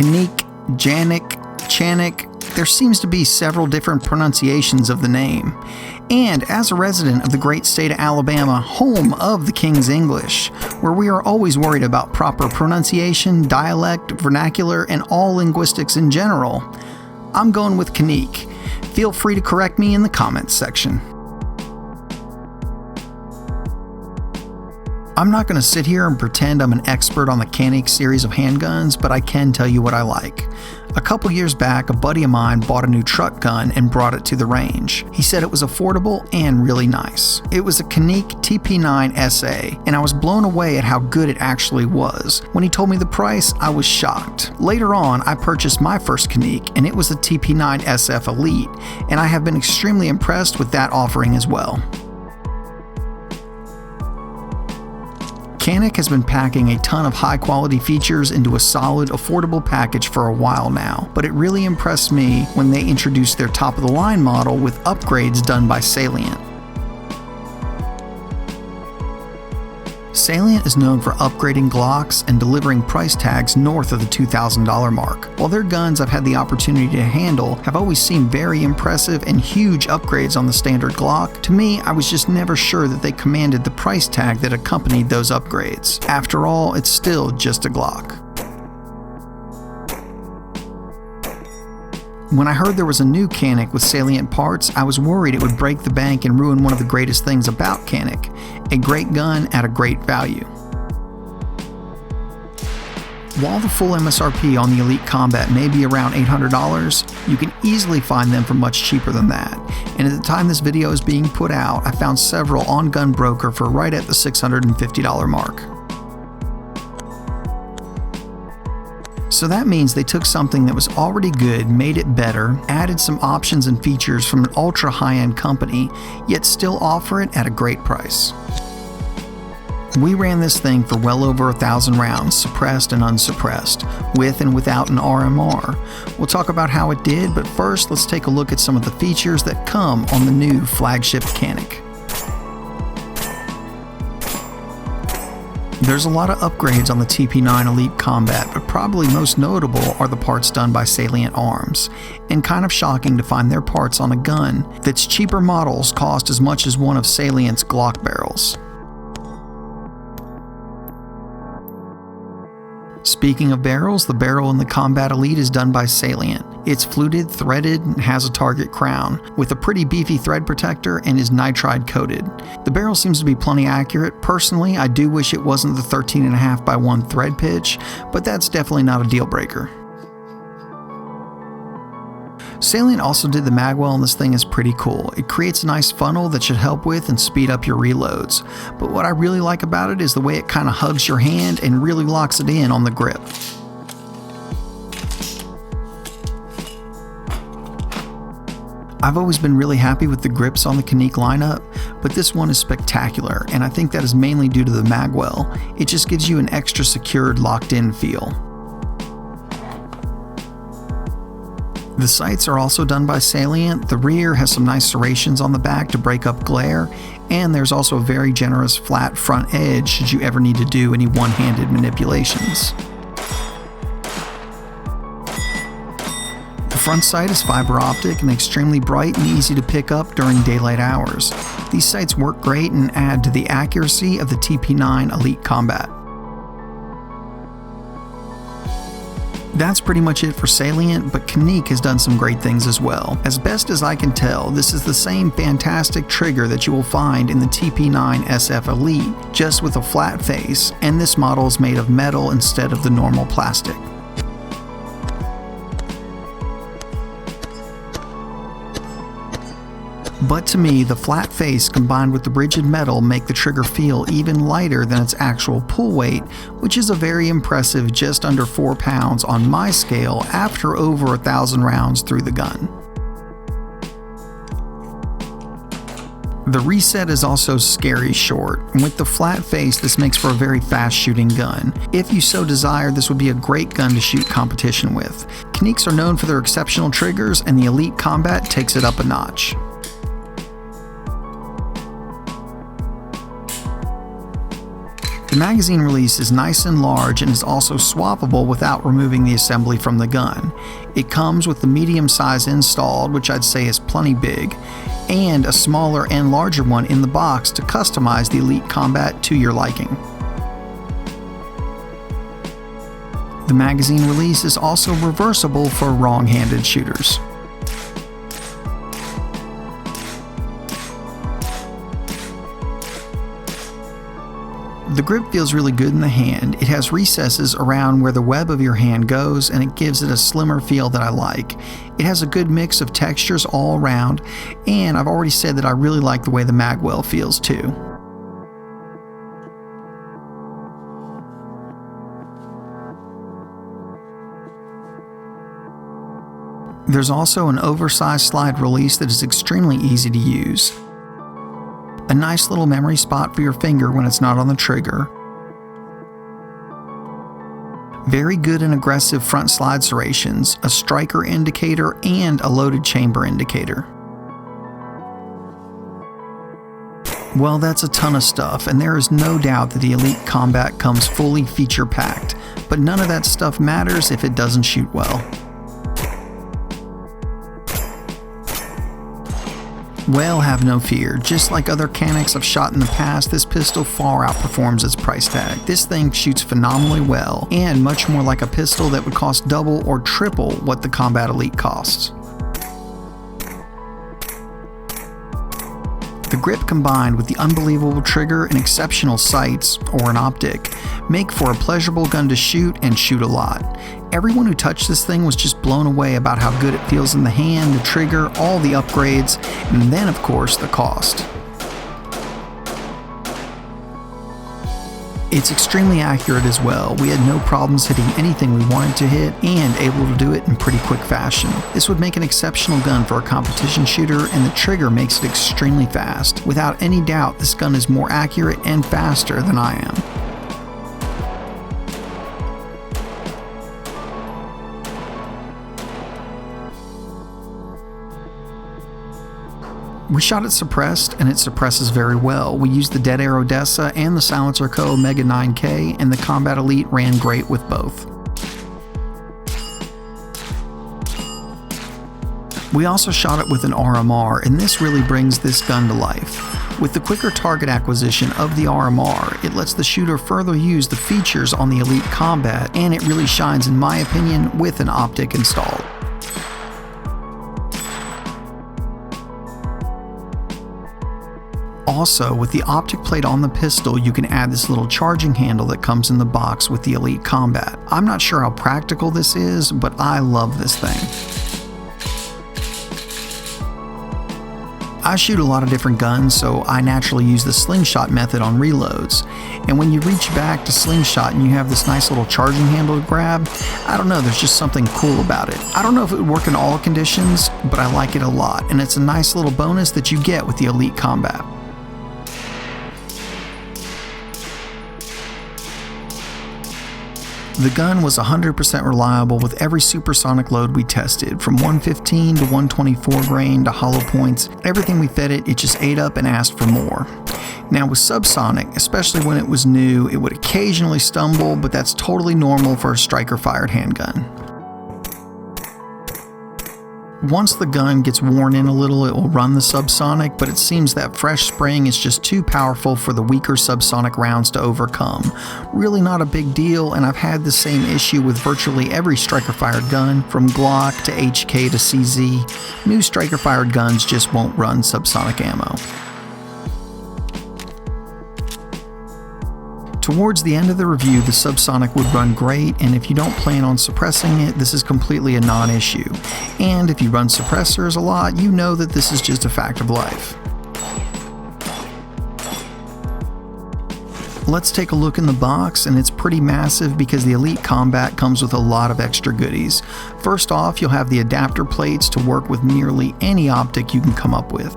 Canik, Janik, Canik, there seems to be several different pronunciations of the name. And as a resident of the great state of Alabama, home of the King's English, where we are always worried about proper pronunciation, dialect, vernacular, and all linguistics in general, I'm going with Canik. Feel free to correct me in the comments section. I'm not going to sit here and pretend I'm an expert on the Canik series of handguns, but I can tell you what I like. A couple years back, a buddy of mine bought a new truck gun and brought it to the range. He said it was affordable and really nice. It was a Canik TP9 SA, and I was blown away at how good it actually was. When he told me the price, I was shocked. Later on, I purchased my first Canik, and it was a TP9 SF Elite, and I have been extremely impressed with that offering as well. Canik has been packing a ton of high-quality features into a solid, affordable package for a while now, but it really impressed me when they introduced their top-of-the-line model with upgrades done by Salient. Salient is known for upgrading Glocks and delivering price tags north of the $2,000 mark. While their guns I've had the opportunity to handle have always seemed very impressive and huge upgrades on the standard Glock, to me I was just never sure that they commanded the price tag that accompanied those upgrades. After all, it's still just a Glock. When I heard there was a new Canik with Salient parts, I was worried it would break the bank and ruin one of the greatest things about Canik, a great gun at a great value. While the full MSRP on the Elite Combat may be around $800, you can easily find them for much cheaper than that, and at the time this video is being put out, I found several on GunBroker for right at the $650 mark. So that means they took something that was already good, made it better, added some options and features from an ultra high-end company, yet still offer it at a great price. We ran this thing for well over 1,000 rounds, suppressed and unsuppressed, with and without an RMR. We'll talk about how it did, but first let's take a look at some of the features that come on the new flagship Canik. There's a lot of upgrades on the TP9 Elite Combat, but probably most notable are the parts done by Salient Arms, and kind of shocking to find their parts on a gun that's cheaper models cost as much as one of Salient's Glock barrels. Speaking of barrels, the barrel in the Combat Elite is done by Salient. It's fluted, threaded, and has a target crown, with a pretty beefy thread protector and is nitride coated. The barrel seems to be plenty accurate. Personally, I do wish it wasn't the 13.5x1 thread pitch, but that's definitely not a deal breaker. Salient also did the Magwell, and this thing is pretty cool. It creates a nice funnel that should help with and speed up your reloads. But what I really like about it is the way it kind of hugs your hand and really locks it in on the grip. I've always been really happy with the grips on the Canik lineup, but this one is spectacular, and I think that is mainly due to the Magwell. It just gives you an extra secured, locked-in feel. The sights are also done by Salient. The rear has some nice serrations on the back to break up glare, and there's also a very generous flat front edge should you ever need to do any one-handed manipulations. The front sight is fiber optic and extremely bright and easy to pick up during daylight hours. These sights work great and add to the accuracy of the TP9 Elite Combat. That's pretty much it for Salient, but Canik has done some great things as well. As best as I can tell, this is the same fantastic trigger that you will find in the TP9 SF Elite, just with a flat face, and this model is made of metal instead of the normal plastic. But to me, the flat face combined with the rigid metal make the trigger feel even lighter than its actual pull weight, which is a very impressive just under 4 pounds on my scale after over 1,000 rounds through the gun. The reset is also scary short, and with the flat face this makes for a very fast shooting gun. If you so desire, this would be a great gun to shoot competition with. Caniks are known for their exceptional triggers, and the Elite Combat takes it up a notch. The magazine release is nice and large and is also swappable without removing the assembly from the gun. It comes with the medium size installed, which I'd say is plenty big, and a smaller and larger one in the box to customize the Elite Combat to your liking. The magazine release is also reversible for wrong-handed shooters. The grip feels really good in the hand. It has recesses around where the web of your hand goes, and it gives it a slimmer feel that I like. It has a good mix of textures all around, and I've already said that I really like the way the Magwell feels too. There's also an oversized slide release that is extremely easy to use. A nice little memory spot for your finger when it's not on the trigger. Very good and aggressive front slide serrations, a striker indicator, and a loaded chamber indicator. Well, that's a ton of stuff, and there is no doubt that the Elite Combat comes fully feature-packed, but none of that stuff matters if it doesn't shoot well. Well, have no fear. Just like other Caniks I've shot in the past, this pistol far outperforms its price tag. This thing shoots phenomenally well, and much more like a pistol that would cost double or triple what the Combat Elite costs. The grip combined with the unbelievable trigger and exceptional sights, or an optic, make for a pleasurable gun to shoot and shoot a lot. Everyone who touched this thing was just blown away about how good it feels in the hand, the trigger, all the upgrades, and then of course the cost. It's extremely accurate as well. We had no problems hitting anything we wanted to hit and able to do it in pretty quick fashion. This would make an exceptional gun for a competition shooter, and the trigger makes it extremely fast. Without any doubt, this gun is more accurate and faster than I am. We shot it suppressed, and it suppresses very well. We used the Dead Air Odessa and the Silencer Co. Mega 9K, and the Combat Elite ran great with both. We also shot it with an RMR, and this really brings this gun to life. With the quicker target acquisition of the RMR, it lets the shooter further use the features on the Elite Combat, and it really shines in my opinion with an optic installed. Also, with the optic plate on the pistol, you can add this little charging handle that comes in the box with the Elite Combat. I'm not sure how practical this is, but I love this thing. I shoot a lot of different guns, so I naturally use the slingshot method on reloads. And when you reach back to slingshot and you have this nice little charging handle to grab, I don't know, there's just something cool about it. I don't know if it would work in all conditions, but I like it a lot, and it's a nice little bonus that you get with the Elite Combat. The gun was 100% reliable with every supersonic load we tested, from 115 to 124 grain to hollow points. Everything we fed it, it just ate up and asked for more. Now with subsonic, especially when it was new, it would occasionally stumble, but that's totally normal for a striker-fired handgun. Once the gun gets worn in a little, it will run the subsonic, but it seems that fresh spraying is just too powerful for the weaker subsonic rounds to overcome. Really not a big deal, and I've had the same issue with virtually every striker-fired gun, from Glock to HK to CZ. New striker-fired guns just won't run subsonic ammo. Towards the end of the review, the subsonic would run great, and if you don't plan on suppressing it, this is completely a non-issue. And if you run suppressors a lot, you know that this is just a fact of life. Let's take a look in the box, and it's pretty massive because the Elite Combat comes with a lot of extra goodies. First off, you'll have the adapter plates to work with nearly any optic you can come up with.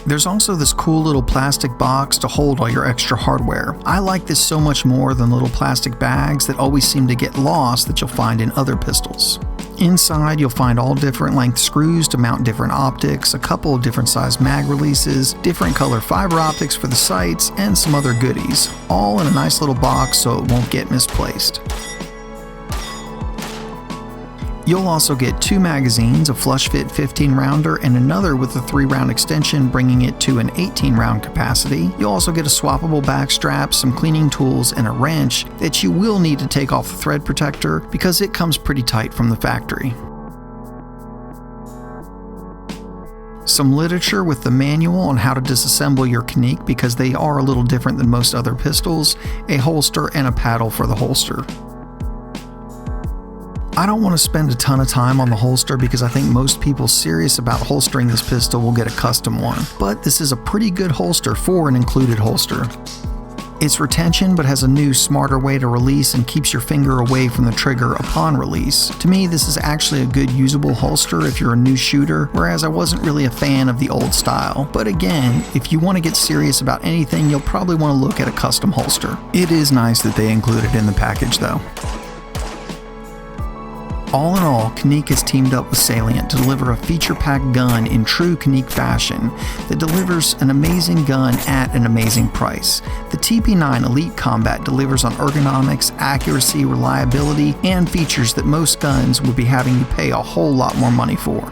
There's also this cool little plastic box to hold all your extra hardware. I like this so much more than little plastic bags that always seem to get lost that you'll find in other pistols. Inside, you'll find all different length screws to mount different optics, a couple of different size mag releases, different color fiber optics for the sights, and some other goodies, all in a nice little box so it won't get misplaced. You'll also get 2 magazines, a flush fit 15 rounder and another with a 3-round extension, bringing it to an 18-round capacity. You'll also get a swappable back strap, some cleaning tools, and a wrench that you will need to take off the thread protector because it comes pretty tight from the factory. Some literature with the manual on how to disassemble your Canik because they are a little different than most other pistols, a holster, and a paddle for the holster. I don't want to spend a ton of time on the holster because I think most people serious about holstering this pistol will get a custom one, but this is a pretty good holster for an included holster. It's retention but has a new smarter way to release and keeps your finger away from the trigger upon release. To me, this is actually a good usable holster if you're a new shooter, whereas I wasn't really a fan of the old style. But again, if you want to get serious about anything, you'll probably want to look at a custom holster. It is nice that they include it in the package though. All in all, Canik has teamed up with Salient to deliver a feature-packed gun in true Canik fashion that delivers an amazing gun at an amazing price. The TP9 Elite Combat delivers on ergonomics, accuracy, reliability, and features that most guns would be having you pay a whole lot more money for.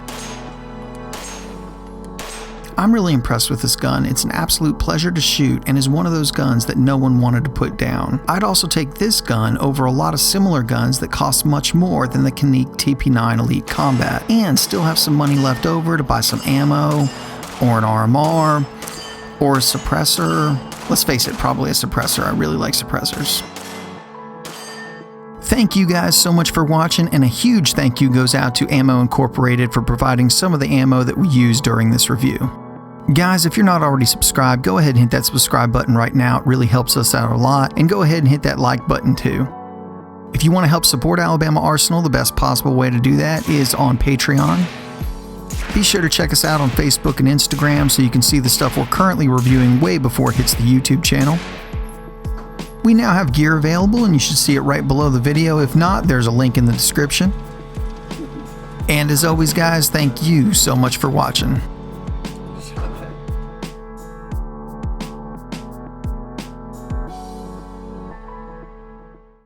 I'm really impressed with this gun. It's an absolute pleasure to shoot and is one of those guns that no one wanted to put down. I'd also take this gun over a lot of similar guns that cost much more than the Canik TP9 Elite Combat and still have some money left over to buy some ammo or an RMR or a suppressor. Let's face it, probably a suppressor. I really like suppressors. Thank you guys so much for watching, and a huge thank you goes out to Ammo Incorporated for providing some of the ammo that we used during this review. Guys, if you're not already subscribed, go ahead and hit that subscribe button right now. It really helps us out a lot. And go ahead and hit that like button too. If you want to help support Alabama Arsenal, the best possible way to do that is on Patreon. Be sure to check us out on Facebook and Instagram so you can see the stuff we're currently reviewing way before it hits the YouTube channel. We now have gear available and you should see it right below the video. If not, there's a link in the description. And as always guys, thank you so much for watching.